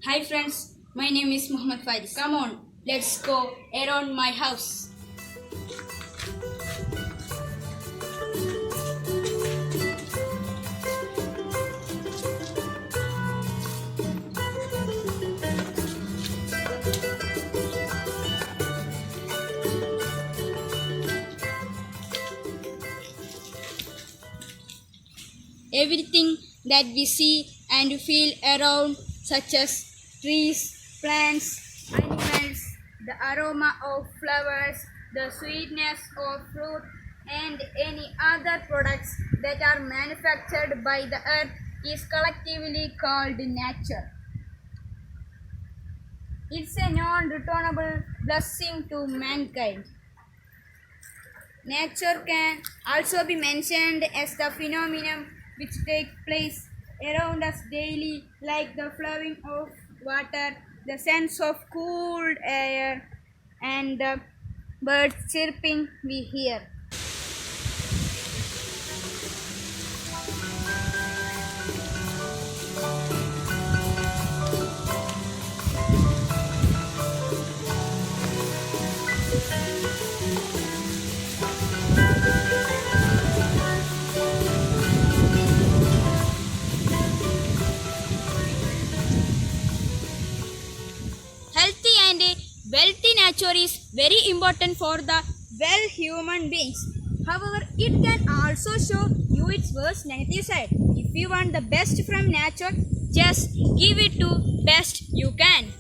Hi friends, my name is Muhammad Faiz. Come on, let's go around my house. Everything that we see and feel around, such as trees, plants, animals, the aroma of flowers, the sweetness of fruit, and any other products that are manufactured by the earth, is collectively called nature. It's a non-returnable blessing to mankind. Nature can also be mentioned as the phenomenon which take place around us daily, like the flowing of water, the sense of cooled air, and the birds chirping we hear. Healthy and wealthy nature is very important for the well human beings. However, it can also show you its worst negative side. If you want the best from nature, just give it to best you can.